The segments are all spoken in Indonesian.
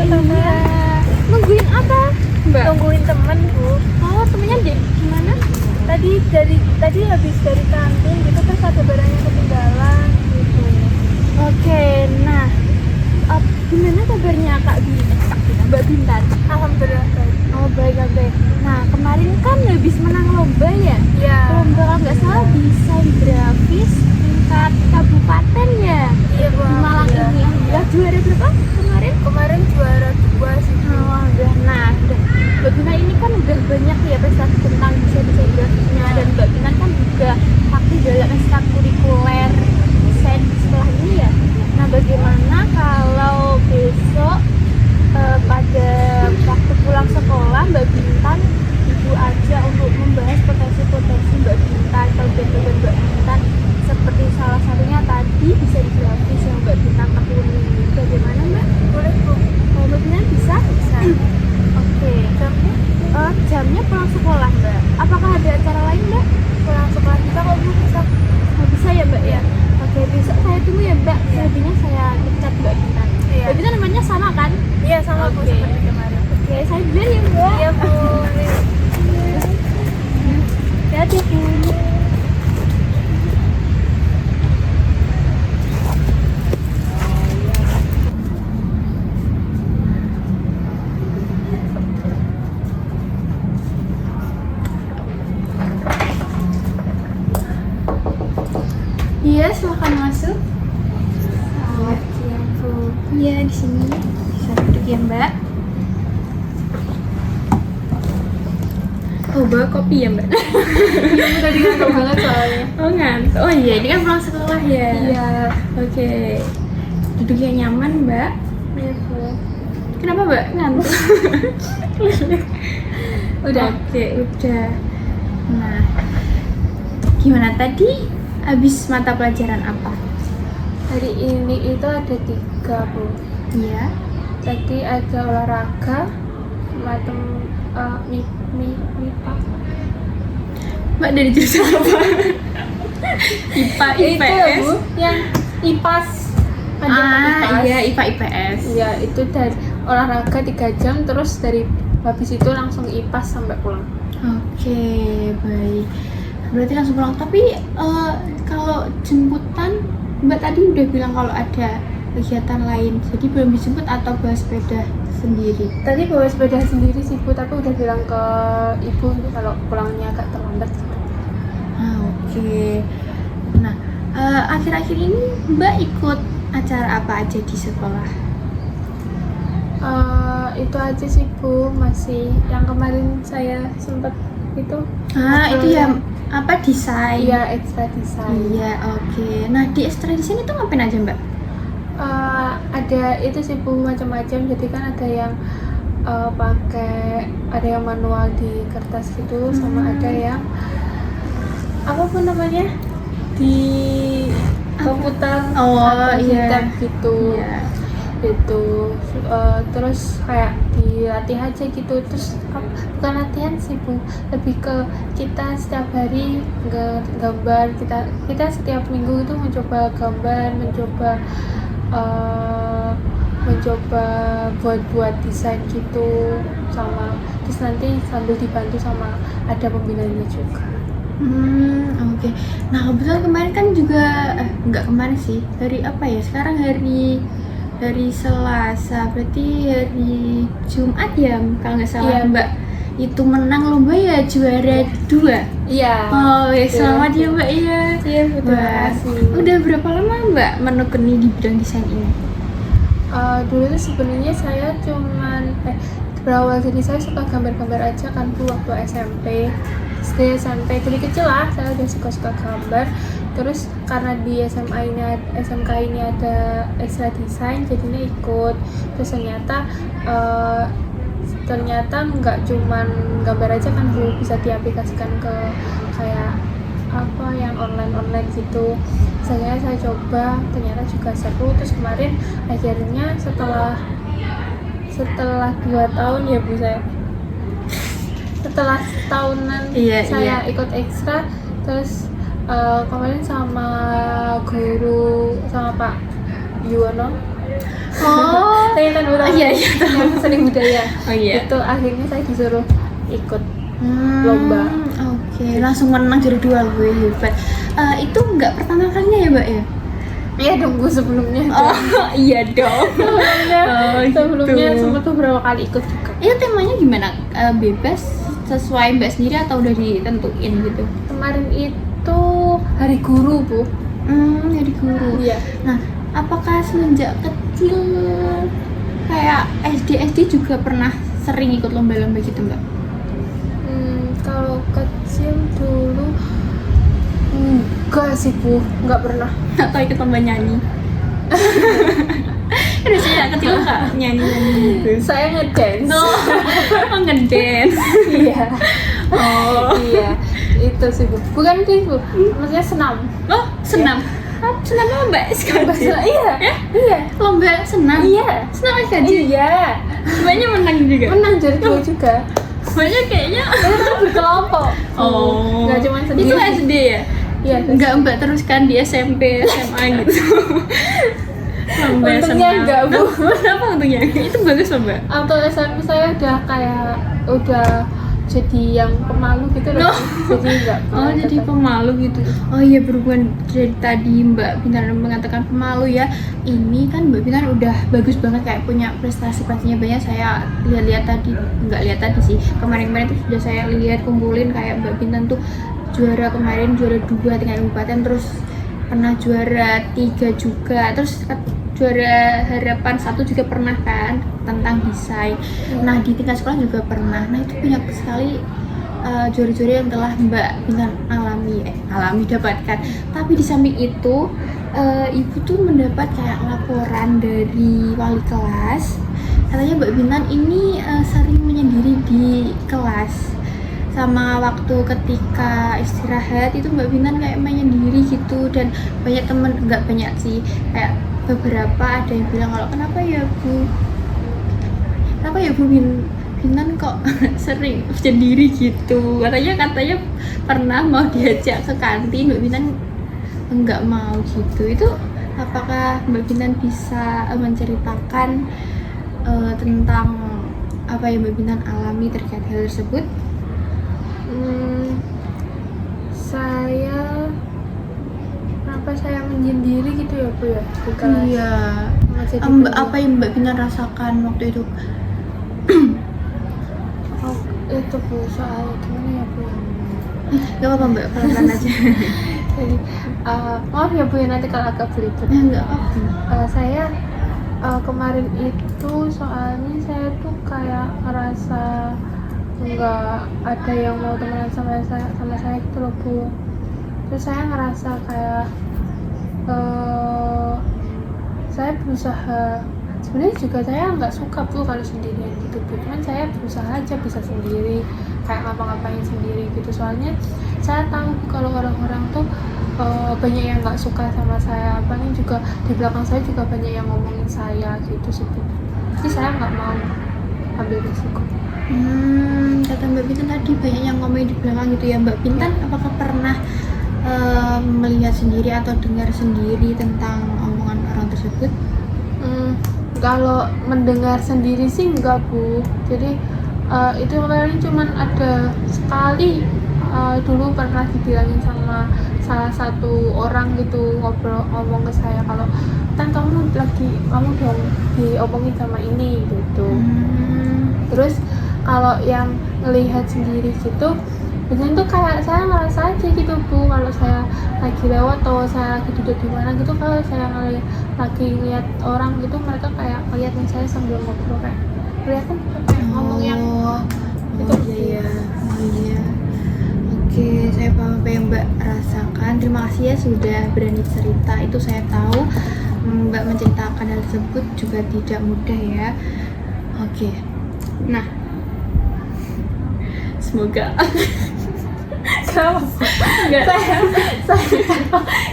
Iya. Nungguin apa, Mbak? Nungguin temen, Bu. Oh, temennya di gimana? Tadi habis dari kantin gitu, terus ada barangnya ketinggalan gitu. Oke, nah gimana kabarnya Mbak Bintan? Alhamdulillah baik. Oh, baik. Nah, kemarin kan habis menang lomba ya? Iya. Lomba kalau nggak salah desain grafis tingkat kabupaten ya? Iya, Bu. Di Malang ini. Alhamdulillah juara berapa kemarin? Kemarin juara 2 sih, Bu. Oh, udah. Nah, Mbak Bintan ini kan udah banyak ya prestasi tentang desain grafisnya, dan Mbak Bintan kan juga aktif dalam ekstrakurikuler desain sekolah ini ya. Nah, bagaimana kalau besok pada waktu pulang sekolah Mbak Bintan Ibu aja untuk membahas potensi-potensi Mbak Bintan, kelebihan Mbak Bintan, seperti salah satunya tadi desain grafis yang Mbak Bintan tekuni. Bagaimana, Mbak? Boleh, Bu. Kalau Mbak Bintan bisa? Bisa. Oke. Jamnya Jamnya pulang sekolah, Mbak. Apakah ada acara lain, Mbak? pulang sekolah kita kok, Bu, bisa. Oh, bisa ya, Mbak ya? Oke, besok saya tunggu ya, Mbak. Iya. Selebihnya saya chat Mbak Bintan. Iya. Mbak Bintan namanya sama kan? Iya, sama, Bu, Oke. seperti kemarin. Oke, saya duluan ya, Mbak. Iya, Bu. Hati-hati, Bu. Iya, silakan masuk. Selamat siang, Bu. Iya, di sini. Bisa duduk ya, Mbak. Oh, bawa kopi ya, Mbak? Iya, Bu, tadi ngantuk banget soalnya. Oh, ngantuk. Oh iya, ini kan pulang sekolah ya. Iya. Oke. Duduk yang nyaman, Mbak. Iya, Bu. Kenapa, Mbak? Ngantuk. Udah. Oke, udah. Nah, gimana tadi? Habis mata pelajaran apa? Hari ini itu ada 3, Bu. Iya. Tadi ada olahraga, MIPA. Mbak dari jurusan apa? IPA, Itu ya, IPS. Bu, yang IPAS. Ada IPAS. Iya, IPA, IPS. Iya, itu dari olahraga 3 jam, terus dari habis itu langsung IPAS sampai pulang. Oke, baik. Berarti langsung pulang. Tapi kalau jemputan, Mbak tadi udah bilang kalau ada kegiatan lain. Jadi belum dijemput atau bawa sepeda sendiri? Tadi bawa sepeda sendiri sih, Bu, tapi udah bilang ke Ibu kalau pulangnya agak terlambat. Oke. Nah, akhir-akhir ini Mbak ikut acara apa aja di sekolah? Itu aja sih, Bu, masih yang kemarin saya sempat itu. Itu ya apa, desain? Iya, ekstra desain. Iya, oke. Nah, di ekstra desain itu ngapain aja, Mbak? Ada itu sih, Bu, macam-macam. Jadi kan ada yang ada yang manual di kertas gitu, sama ada yang apapun namanya di komputer atau di iya. tab gitu. Iya. Itu terus kayak dilatih aja gitu, terus bukan latihan sih, Bu, lebih ke kita setiap hari gambar, kita setiap minggu itu mencoba gambar, mencoba buat desain gitu, sama terus nanti sambil dibantu sama ada pembinanya juga. Oke. Nah, kebetulan kemarin kan juga nggak kemarin sih, hari apa ya, sekarang hari Selasa, berarti hari Jumat ya kalau nggak salah. Iya. Mbak itu menang lomba ya, juara 2. Iya. Oh ya, selamat ya, Mbak. Iya. Iya, betul. Wah, Kasih. udah berapa lama Mbak menekuni di bidang desain ini? Dulu tuh sebenarnya saya cuman berawal dari saya suka gambar-gambar aja kan, Bu, waktu SMP, SD, SMP dari kecil lah saya udah suka gambar. Terus karena di SMK ini ada ekstra desain, jadinya ikut. Terus ternyata nggak cuman gambar aja kan, Bu, bisa diaplikasikan ke kayak apa yang online gitu. Saya coba, ternyata juga seru. Terus kemarin akhirnya setelah 2 tahun ya, Bu, setelah tahunan saya ikut ekstra. Terus kemarin sama guru, sama Pak Yuwono, Oh. Tarian budaya. Iya. Yang seni budaya. Oh iya. Itu akhirnya saya disuruh ikut lomba. Oke, langsung menang juara 2, gue hebat. Itu nggak pertama kalinya ya, Mbak ya? Iya dong, gue sebelumnya. Oh, iya dong. Sebelumnya gitu. sempat beberapa kali ikut juga. Itu temanya gimana? Bebas sesuai Mbak sendiri atau udah ditentuin gitu? Kemarin itu hari guru, Bu. Jadi guru. Iya. Nah, apakah semenjak kecil kayak SD juga pernah sering ikut lomba-lomba gitu, Mbak? Kalau kecil dulu enggak sih, Bu. Enggak pernah. Atau ikut lomba nyanyi? Kan biasanya anak kecil nggak nyanyi-nyanyi gitu. Saya ngedance. Oh, ngedance. Iya. Oh. Iya. Itu sih, Bu. Bukan itu, Bu. Maksudnya senam. Oh, senam. Senam apa, Mbak? SKJ. Iya. Iya. Lomba senam. Iya. Senam SKJ. Iya. Mbaknya menang juga. Menang juara 2 juga. Mbaknya kayaknya Itu kan berkelompok. oh. Enggak cuma sendiri. Itu SD ya? Iya. Enggak Mbak teruskan di SMP, SMA gitu. Lomba Untungnya senam. enggak, Bu. Kenapa untungnya? Itu bagus loh, Mbak. Atau SMP saya udah jadi yang pemalu gitu loh. Jadi enggak. Oh, jadi pemalu gitu. Oh iya, berhubungan dari tadi Mbak Bintar mengatakan pemalu ya. Ini kan Mbak Bintar udah bagus banget kayak punya prestasinya banyak. Saya lihat tadi, nggak lihat tadi sih. Kemarin-kemarin tuh sudah saya lihat kumpulin kayak Mbak Bintar tuh juara kemarin juara 2 tingkat kabupaten, terus pernah juara 3 juga, terus juara harapan 1 juga pernah kan tentang desain. Nah di tingkat sekolah juga pernah. Nah itu banyak sekali juara-juara yang telah Mbak Bintar alami dapatkan. Tapi di samping itu ibu tuh mendapat kayak laporan dari wali kelas, katanya Mbak Bintar ini sering menyendiri di kelas. Sama waktu ketika istirahat itu Mbak Bintar kayak menyendiri gitu, dan banyak temen, nggak banyak sih, kayak beberapa ada yang bilang kalau kenapa ya Bu Bintar kok sering sendiri gitu, katanya pernah mau diajak ke kantin Mbak Bintar nggak mau gitu. Itu apakah Mbak Bintar bisa menceritakan tentang apa yang Mbak Bintar alami terkait hal tersebut? Kenapa saya menyendiri gitu ya, Bu ya? Bukan. Iya. Apa yang Mbak Bintar rasakan waktu itu? Itu Bu, soal gimana ya, Bu? Gak apa-apa Mbak, pelan-pelan aja. Jadi maaf ya, Bu ya, nanti kalau agak belibet. Enggak apa-apa. Saya kemarin itu soalnya saya tuh kayak ngerasa nggak ada yang mau temenan sama saya gitu loh, Bu. Terus saya ngerasa kayak saya berusaha, sebenarnya juga saya nggak suka, Bu, kalau sendirian gitu, Bu. Cuman saya berusaha aja bisa sendiri, kayak ngapa-ngapain sendiri gitu. Soalnya saya tahu kalau orang-orang tuh banyak yang nggak suka sama saya, paling juga di belakang saya juga banyak yang ngomongin saya gitu sih, Bu. Jadi saya nggak mau ambil risiko. Kata Mbak Bintar tadi banyak yang ngomongin di belakang gitu ya. Mbak Bintar apakah pernah melihat sendiri atau dengar sendiri tentang omongan orang tersebut? Kalau mendengar sendiri sih enggak, Bu. Jadi itu kemarin cuman ada sekali, dulu pernah dibilangin sama salah satu orang gitu, ngomong ke saya kalau kamu dong diomongin sama ini gitu. Terus kalau yang ngelihat sendiri gitu, biasanya tuh kayak saya ngerasa aja gitu, Bu, kalau saya lagi lewat atau saya lagi duduk di mana gitu, kalau saya lagi ngeliat orang gitu, mereka kayak ngeliatin saya sambil ngobrol, kayak kelihatan kayak ngomong yang gitu. Iya. Oke, saya paham apa yang Mbak rasakan. Terima kasih ya sudah berani cerita. Itu saya tahu Mbak menceritakan hal tersebut juga tidak mudah ya. Oke. Nah, semoga kenapa? enggak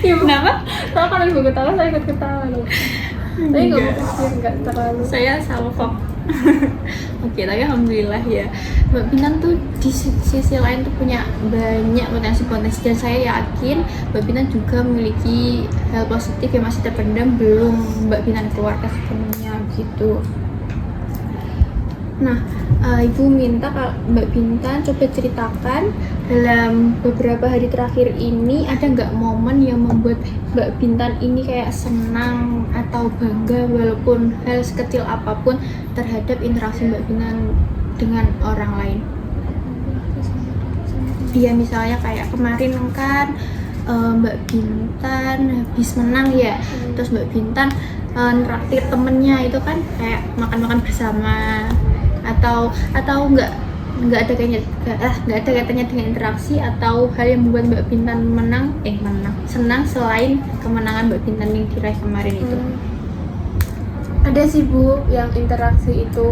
Ibu kenapa? kalau ibu ketawa saya ikut ketawa loh. Tapi nggak mungkin, nggak terlalu. Saya salfok Oke, tapi alhamdulillah ya Mbak Pinang tuh di sisi lain tuh punya banyak potensi-potensi, dan saya yakin Mbak Pinang juga memiliki hal positif yang masih terpendam belum Mbak Pinang keluarkan sepenuhnya gitu. Nah, Ibu minta Mbak Bintan coba ceritakan dalam beberapa hari terakhir ini ada nggak momen yang membuat Mbak Bintan ini kayak senang atau bangga walaupun hal sekecil apapun terhadap interaksi Mbak Bintan dengan orang lain. Dia misalnya kayak kemarin kan Mbak Bintan habis menang ya, terus Mbak Bintan neraktir temennya itu kan kayak makan-makan bersama, atau nggak ada kaitannya dengan interaksi atau hal yang membuat Mbak Bintan senang selain kemenangan Mbak Bintan yang diraih kemarin itu. Ada sih Bu, yang interaksi itu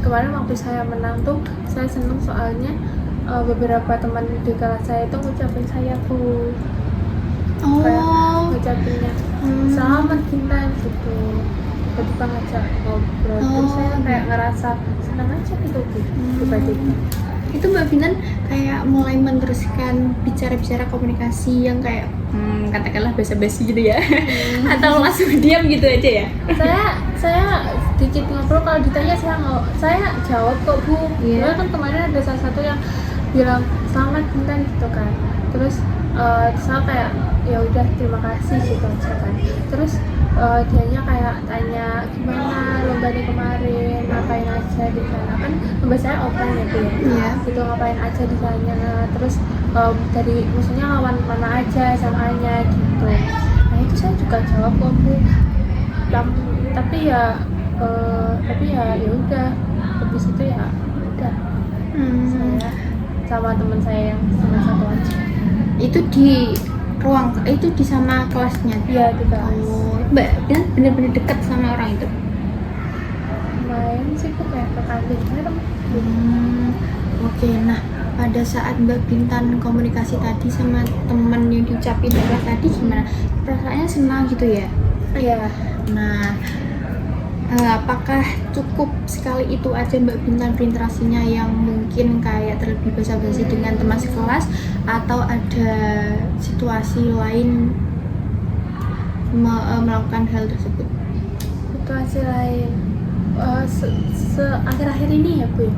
kemarin waktu saya menang tuh saya senang soalnya beberapa teman di kelas saya itu ngucapin saya Bu, kayak ngucapinnya selamat Bintan gitu, tiba-tiba ngajak ngobrol, terus saya kayak ngerasa senang aja gitu Bu, tiba-tiba. Itu Mbak Bintan kayak mulai meneruskan bicara-bicara komunikasi yang kayak katakanlah basa-basi gitu ya, atau langsung diam gitu aja ya? Saya sedikit ngobrol, kalau ditanya saya jawab kok Bu. Soalnya kan kemarin ada salah satu yang bilang selamat Bintan gitu kan, terus saya kayak ya udah terima kasih gitu aja kan. Terus dianya kayak tanya gimana lombanya kemarin, ngapain aja di sana, kan lomba saya offline ya Bu ya, gitu ngapain aja di sana, terus dari maksudnya lawan mana aja SMA-nya gitu. Nah itu saya juga jawab kok Bu, tapi ya ya udah, habis itu ya udah saya sama teman saya yang sama satu aja. Itu di ruang itu di sama kelasnya? Iya, di kelas. Mbak bener-bener dekat sama orang itu? Main sih kok kayak ke kantin bareng. Oke, nah pada saat Mbak Bintan komunikasi tadi sama temen yang diucapin di kelas tadi gimana? Perasaannya senang gitu ya? Iya. Nah, apakah cukup sekali itu aja Mbak Bintan berinteraksinya yang mungkin kayak terlebih basa-basi dengan teman sekelas, atau ada situasi lain melakukan hal tersebut? Situasi lain akhir-akhir ini ya Bu?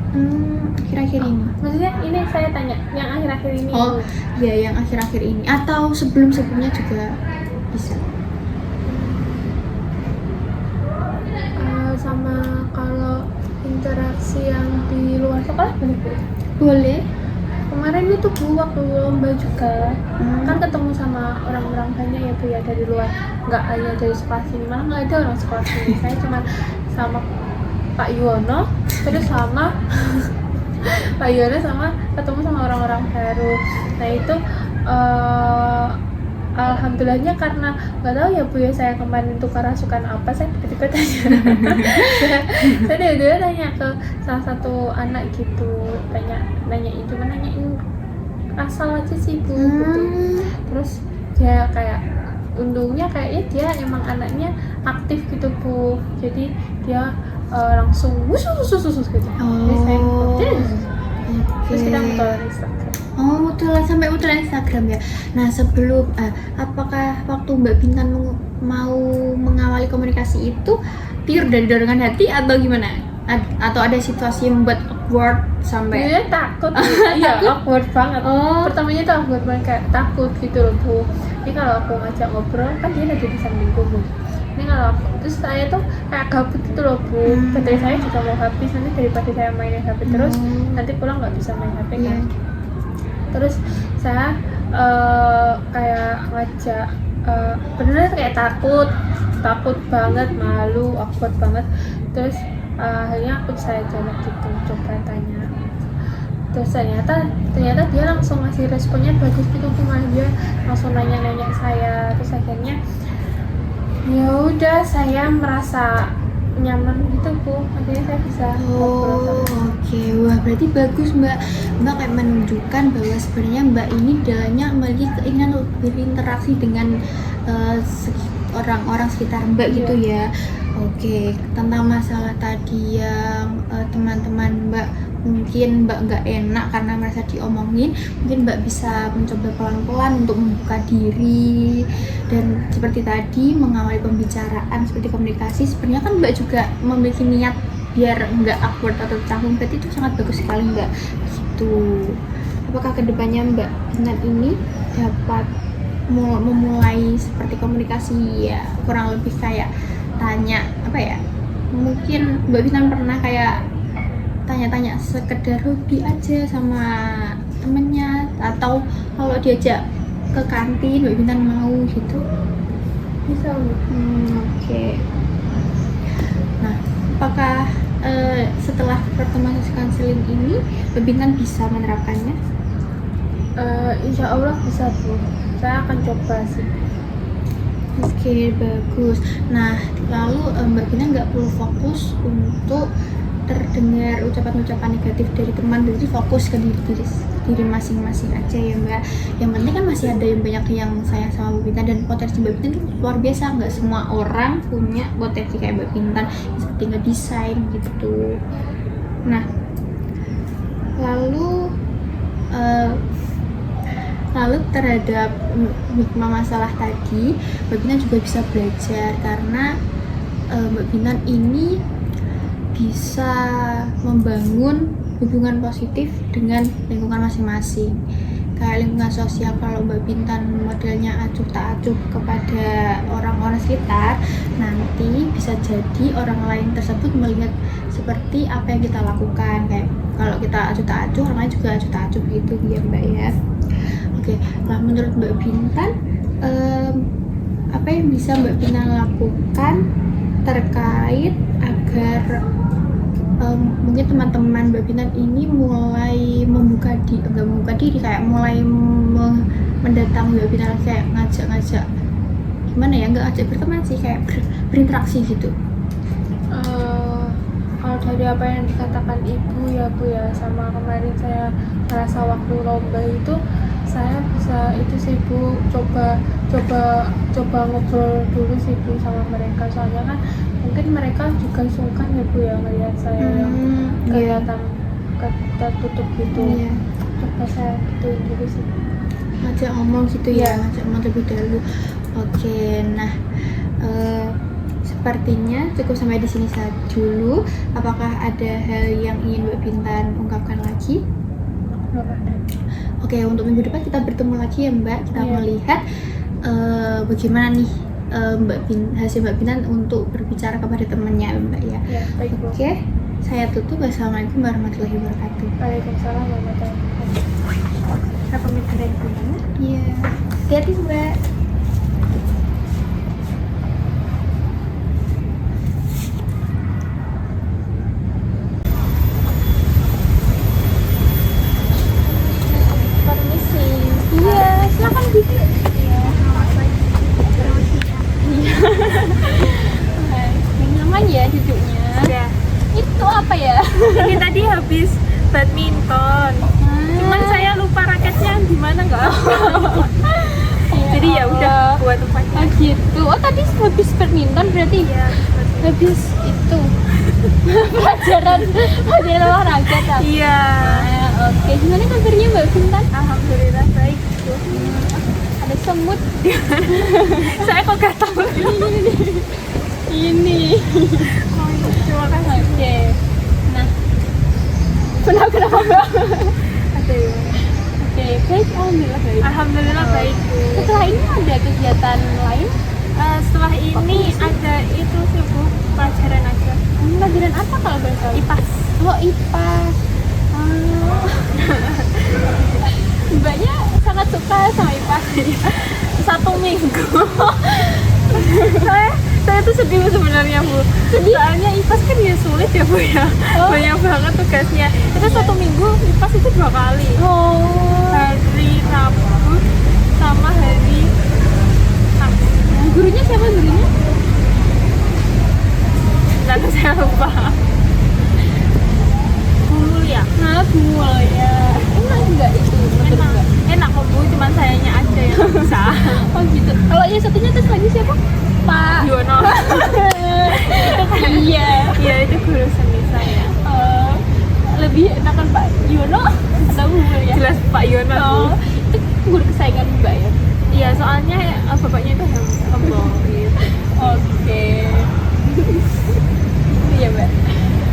Akhir-akhir ini? Maksudnya ini saya tanya yang akhir-akhir ini. Oh iya, yang akhir-akhir ini atau sebelum-sebelumnya juga bisa. Sama kalau interaksi yang di luar sekolah boleh Bu? Boleh. Kemarin itu Bu waktu lomba juga kan ketemu sama orang-orang banyak ya Bu ya, dari luar, nggak hanya dari sekolah sini, malah nggak ada orang sekolah sini. Saya cuma sama Pak Yuwono, terus sama Pak Yuwono, sama ketemu sama orang-orang baru. Nah itu alhamdulillahnya, karena nggak tahu ya Bu ya, saya kemarin itu kerasukan apa, saya tiba-tiba tanya saya dulu tanya ke salah satu anak gitu, nanyain asal aja sih Bu gitu. Terus dia kayak untungnya kayaknya dia emang anaknya aktif gitu Bu, jadi dia langsung wusus gitu. Jadi saya terus kita mutualan Instagram. Mutualan, sampai mutualan Instagram ya. Nah sebelum apakah waktu Mbak Bintan mau mengawali komunikasi itu pure dari dorongan hati atau gimana? Atau ada situasi yang membuat awkward sampai? Iya takut. Iya awkward banget. Pertamanya tuh awkward banget, kayak takut gitu loh Bu. Ini kalau aku ngajak ngobrol kan dia lagi di sampingku Bu. Ini kalau terus saya tuh kayak gabut gitu loh Bu. Baterai saya juga mau habis, nanti daripada saya mainin HP terus nanti pulang nggak bisa main HP kan. Terus saya kayak ngajak beneran kayak takut banget, malu, awkward banget. Terus akhirnya saya jawab gitu, coba tanya. Terus ternyata dia langsung ngasih responnya bagus gitu Bu, dia langsung nanya saya. Terus akhirnya ya udah, saya merasa nyaman gitu Bu, akhirnya saya bisa ngobrol sama. Oke, wah berarti bagus Mbak kayak menunjukkan bahwa sebenarnya Mbak ini dalamnya memiliki keinginan untuk berinteraksi dengan orang-orang sekitar Mbak gitu ya. Oke, tentang masalah tadi yang teman-teman Mbak mungkin Mbak nggak enak karena merasa diomongin, mungkin Mbak bisa mencoba pelan-pelan untuk membuka diri dan seperti tadi mengawali pembicaraan seperti komunikasi. Sebenarnya kan Mbak juga memiliki niat biar nggak awkward atau canggung, berarti itu sangat bagus sekali Mbak. Gitu. Apakah kedepannya Mbak Bintan ini dapat memulai seperti komunikasi ya kurang lebih kayak tanya apa ya, mungkin Mbak Bintan pernah kayak tanya-tanya sekedar hobi aja sama temennya, atau kalau diajak ke kantin Mbak Bintan mau gitu? Bisa Bu. Oke. Nah, apakah setelah pertemuan konseling ini Mbak Bintan bisa menerapkannya? Insya Allah bisa Bu, saya akan coba sih. Oke, bagus. Nah, lalu Mbak Bintan nggak perlu fokus untuk terdengar ucapan-ucapan negatif dari teman, berarti fokus ke diri masing-masing aja ya Mbak. Yang penting kan masih ada yang banyak yang sayang sama Mbak Bintan, dan potensi Mbak Bintan itu luar biasa. Nggak semua orang punya potensi kayak Mbak Bintan seperti ngedesain gitu. Nah, lalu terhadap hikmah masalah tadi, Mbak Bintan juga bisa belajar karena Mbak Bintan ini bisa membangun hubungan positif dengan lingkungan masing-masing. Kayak lingkungan sosial, kalau Mbak Bintan modelnya acuh tak acuh kepada orang-orang sekitar, nanti bisa jadi orang lain tersebut melihat seperti apa yang kita lakukan. Kayak kalau kita acuh tak acuh, orang lain juga acuh tak acuh gitu ya Mbak ya. Oke, nah menurut Mbak Bintan, apa yang bisa Mbak Bintan lakukan terkait agar mungkin teman-teman Mbak Bintan ini mulai membuka diri, kayak mulai mendatangi Mbak Bintan, kayak ngajak gimana ya, nggak ngajak berteman sih, kayak berinteraksi gitu. Kalau dari apa yang dikatakan Ibu ya Bu ya, sama kemarin saya merasa waktu lomba itu saya bisa itu sih Bu, coba ngobrol dulu sih Bu sama mereka, soalnya kan mungkin mereka juga sungkan ya Bu ya melihat saya yang kelihatan tertutup gitu. Coba saya gituin dulu sih, ngajak ngomong gitu ya, ngajak ngomong terlebih dahulu. Oke, nah sepertinya cukup sampai di sini saja dulu. Apakah ada hal yang ingin Mbak Bintan ungkapkan lagi? Oke, untuk minggu depan kita bertemu lagi ya Mbak. Kita melihat bagaimana nih hasil Mbak Bintan untuk berbicara kepada temannya Mbak ya. Baik, Bu. Oke, saya tutup. Wassalamualaikum warahmatullahi wabarakatuh. Waalaikumsalam warahmatullahi wabarakatuh. Saya pamit dari sini. Iya, hati-hati Mbak. Permisi. Iya, silakan duduk. Iya, selamat pagi. Yang nyaman ya duduknya. Ya, Itu apa ya? ini tadi habis badminton. Cuman saya lupa raketnya di mana nggak hafal. Jadi ya udah buat tempatnya. Oh gitu. Oh tadi habis badminton berarti? Iya, Habis itu pelajaran olahraga tadi. iya. Oke. Gimana kabarnya Mbak Bintan? Alhamdulillah baik. Ada semut. Saya kok gak tahu. Ini. Terima kasih. Oke. Nah. Kenapa Mbak? Aduh. Oke, baik. Alhamdulillah baik. Alhamdulillah baik. Setelah ini ada kegiatan lain? Setelah ini ada itu sih Bu, pelajaran aja. Pelajaran apa kalau boleh tahu? IPAS. Oh, IPAS. Mbaknya sangat suka sama IPAS. 1 minggu. saya tuh sedih sebenarnya Bu. Soalnya IPAS kan ya sulit ya Bu ya. Banyak banget tugasnya. Itu 1 minggu IPAS itu 2 kali. Hari Rabu sama hari Kamis. Gurunya siapa gurunya? Lalu saya lupa. Bumul ya? Nah, ya. Enak enggak itu? Enak kok Bu, cuman sayanya aja yang bisa. Oh gitu. Kalau yang satunya terus lagi siapa? Pak Yono. Iya. Iya itu guru seni saya. Lebih enakan Pak Yono atau Bu ya? Jelas Pak Yono. Oh, itu guru kesayangan Mbak ya? Iya soalnya bapaknya itu humble gitu. Oke. Iya Mbak.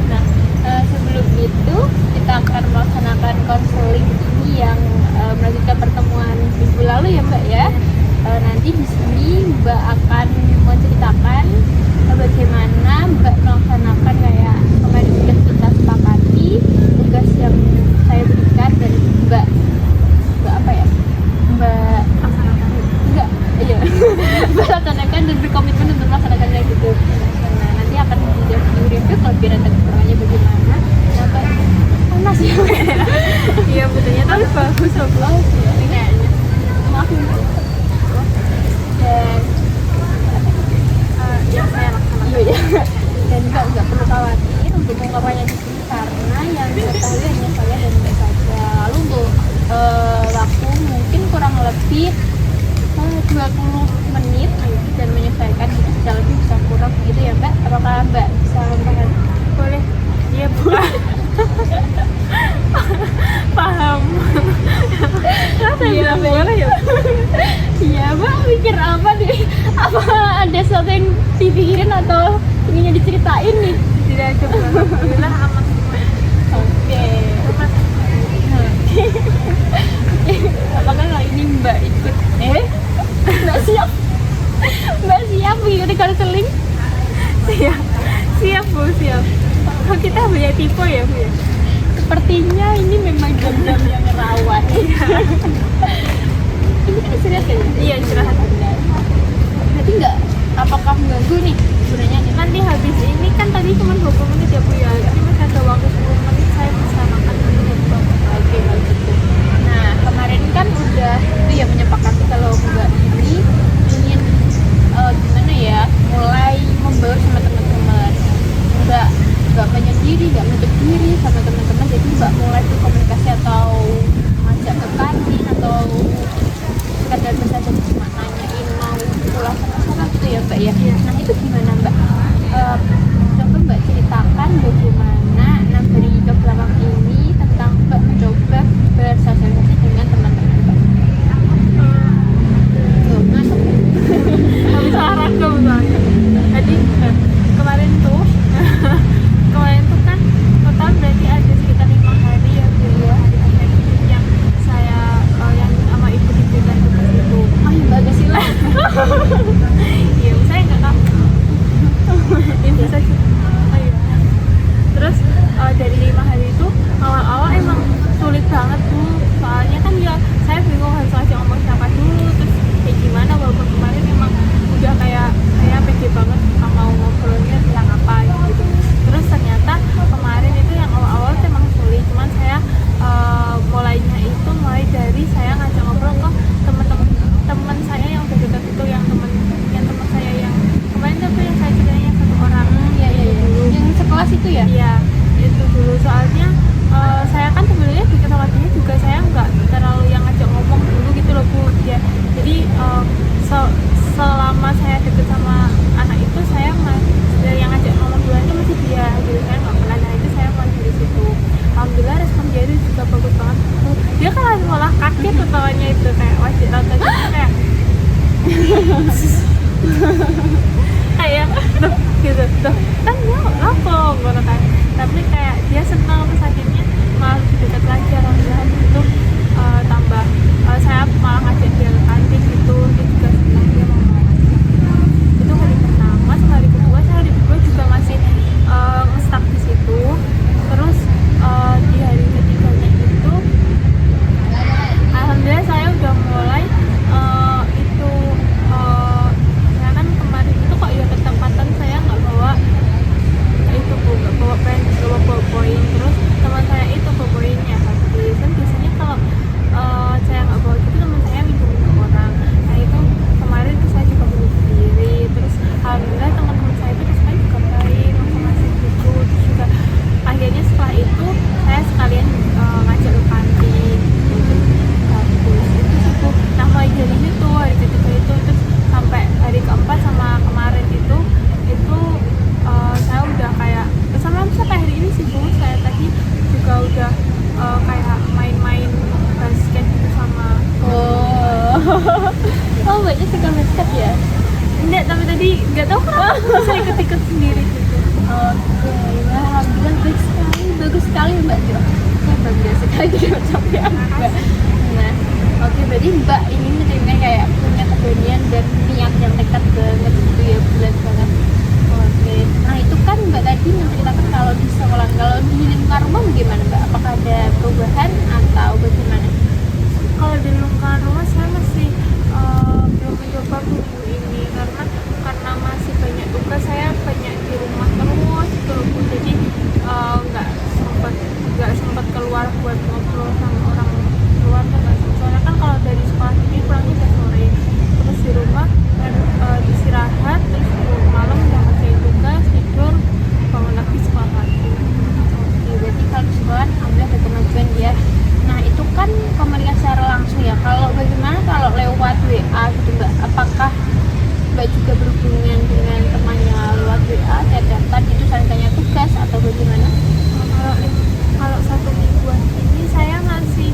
Nah, sebelum itu kita akan melaksanakan konseling ini yang melanjutkan pertemuan minggu lalu ya Mbak ya. Nanti di sini Mbak akan menceritakan bagaimana Mbak melaksanakan kayak kemarin sudah kita sepakati tugas yang saya berikan dan Mbak apa ya? Mbak enggak, iya. Mbak laksanakan dan berkomitmen untuk melaksanakannya gitu. Nah, nanti akan di-review kelebihan dan kekurangannya bagaimana. Nah, panas ya. Iya betulnya tapi bagus loh Bu. Ini kayaknya. Maaf ya, Mbak. Dan Yang saya laksanakan. iya. Dan nggak perlu khawatir untuk mengungkapkannya di sini karena yang mengetahui hanya saya dan Mbak saja. Lalu untuk waktu mungkin kurang lebih 20 menit dan menyesuaikan bisa lebih bisa kurang gitu ya Mbak. Apakah Mbak bisa memahami? Boleh. Iya Bu. Paham. Kenapa Iya, bilang Mbak. boleh ya? Iya Mbak, mikir apa nih? Apa ada sesuatu yang dipikirin atau inginnya diceritain nih? Tidak coba. Alhamdulillah aman semua. Oke. Aman. Apakah kali ini Mbak ikut? Mbak siap? Mbak siap mengikuti konseling? Siap. Siap Bu, siap. Oh, kita banyak tipe ya Bu ya? Sepertinya ini memang jam-jam yang rawan. Ini kan istirahat ya? Iya istirahat. Berarti nggak, apakah mengganggu nih sebenarnya nih? Nanti habis ini kan tadi cuma 20 menit ya Bu ya. Ini masih ada waktu 10 menit saya bisa makan dulu. Oke, kalau gitu. Nah, kemarin kan udah itu ya menyepakati kalau Mbak ini ingin gimana ya, mulai membaur sama teman-teman. Nggak menyendiri, nggak menutup diri sama teman-teman. Jadi Mbak mulai berkomunikasi atau ngajak ke kantin atau sekedar bersaja cuma nanyain mau pulang sama gitu ya Mbak ya. Nah itu gimana Mbak? Coba Mbak ceritakan bagaimana dari belakang ini tentang Mbak mencoba bersosialisasi dengan teman-teman Mbak. Tuh, masuk. Habis olahraga misalnya. Jadi kemarin tuh kan total berarti ada sekitar 5 hari ya Bu ya, hari yang saya yang sama ibu diberikan tugas itu. Oh iya Mbak Gasila. Iya saya nggak tahu. Info saja. Oh iya. Terus dari 5 hari itu awal-awal emang sulit banget Bu, soalnya kan ya saya bingung harus ngajak ngomong siapa dulu, terus kayak gimana, walaupun kemarin emang udah kayak saya pede banget mau ngobrolnya tentang apa gitu. Terus ternyata kemarin itu yang awal-awal itu emang sulit, cuman saya mulai dari saya ngajak ngobrol ke teman saya yang udah dekat itu, yang teman saya yang kemarin tuh yang saya ceritain satu orang. Iya. Yang sekelas itu ya? Iya, itu dulu soalnya saya kan sebenarnya dekat sama dia juga, saya nggak terlalu yang ngajak ngomong dulu gitu loh Bu ya. Jadi selama saya deket sama anak itu saya yang ngajak ngomong duluan itu masih dia gitu, saya nggak pernah. Nah itu saya mulai dari situ. Alhamdulillah respon dia itu juga bagus banget. Dia kan malah kaget ketawanya itu kayak Oh mbaknya suka makeup ya? Enggak, tapi tadi nggak tahu kenapa saya ikut-ikut sendiri gitu. Oke, wah, alhamdulillah bagus sekali Mbak Jo. Saya bangga sekali dengan capaian Mbak. Nah, oke, berarti Mbak ini menerima kayak punya keberanian dan niat yang nekat banget gitu ya, bulat banget. Oke, nah itu kan Mbak tadi menceritakan kalau di sekolah, kalau di lingkungan rumah bagaimana Mbak? Apakah ada perubahan atau bagaimana? Kalau di lingkungan rumah saya masih belum mencoba buku ini karena masih banyak tugas, saya banyak di rumah terus gitu, jadi nggak sempat keluar buat ngobrol sama orang luar kan nggak sempat. Soalnya kan kalau dari sekolah ini pulangnya udah sore, terus di rumah istirahat, terus malam udah ngerjain tugas, tidur, bangun lagi sekolah lagi. Oke, berarti kalau di sekolah alhamdulillah ada kemajuan ya. Nah itu kan komunikasi secara langsung ya. Kalau bagaimana kalau lewat WA gitu Mbak? Apakah Mbak juga berhubungan dengan temannya lewat WA, chat-chatan itu saling tanya tugas atau bagaimana? Kalau 1 mingguan ini saya masih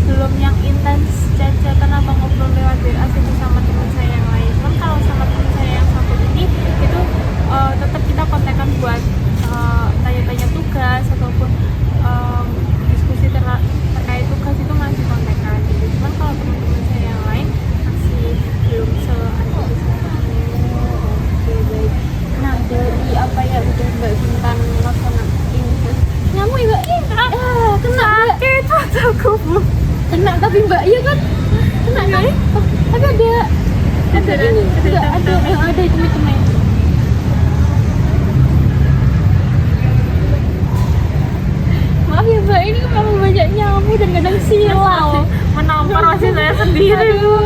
belum yang intens chat-chatan atau ngobrol lewat WA gitu sama teman saya yang lain. Cuman kalau sama teman saya yang satu ini itu tetap kita kontekan buat tanya-tanya tugas ataupun diskusi terkait tugas itu masih kontekan gitu. Cuman kalau teman-teman saya yang lain masih belum seaktif itu. Oke, baik. Nah dari apa ya udah Mbak Bintan melaksanakan ini nyamuk ya Mbak? Kena Sakit mataku Bu. kena tapi Mbak iya kan kena kan? Oh, tapi ada ini ada itu-itunya. Maaf ya Mbak, ini memang banyak nyamuk dan kadang silau. Menampar masih saya sendiri Bu.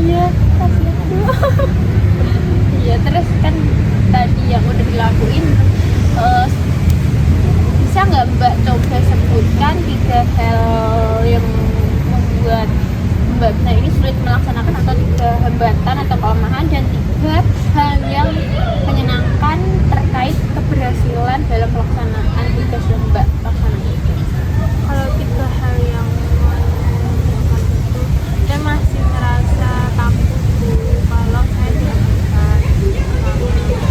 Iya, kasihan. Aduh. Iya, terus kan tadi yang udah dilakuin bisa nggak Mbak coba sebutkan 3 hal yang membuat Mbak Bina ini sulit melaksanakan, atau 3 hambatan atau kelemahan, dan 3 hal yang menyenangkan terkait keberhasilan dalam pelaksanaan tugas yang Mbak laksanakan? Kalau 3 hal yang menentukan itu, saya masih merasa takut Bu kalau saya dilakukan.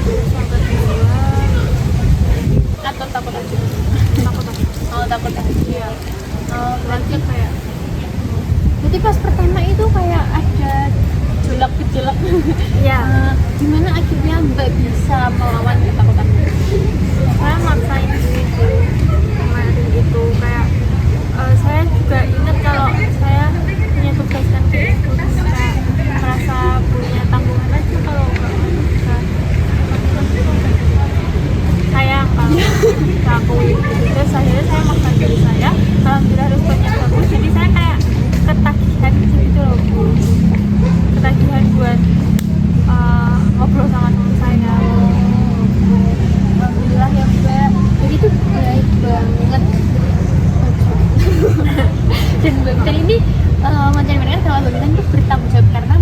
Terus yang kedua, Atau takut aja? takut Oh, takut aja. Berarti kayak Berarti pas pertama itu kayak ada gejolak-gejolak. ya Gimana akhirnya Mbak bisa melawan ketakutan? saya maksain diri Bu. Kemarin itu kayak saya juga ingat kalau saya punya tugas kan kayak gitu, terus kayak merasa punya tanggungan aja kalau nggak bisa sayang kalau lakuin gitu. Terus akhirnya saya maksa diri saya, alhamdulillah responnya bagus, jadi saya kayak ketagihan gitu loh Bu, ketagihan buat ngobrol sama teman saya. Alhamdulillah ya Mbak, jadi itu baik banget. Dan Mbak Bintan ini mencari mereka kalau Mbak Bintan itu bertanggung jawab karena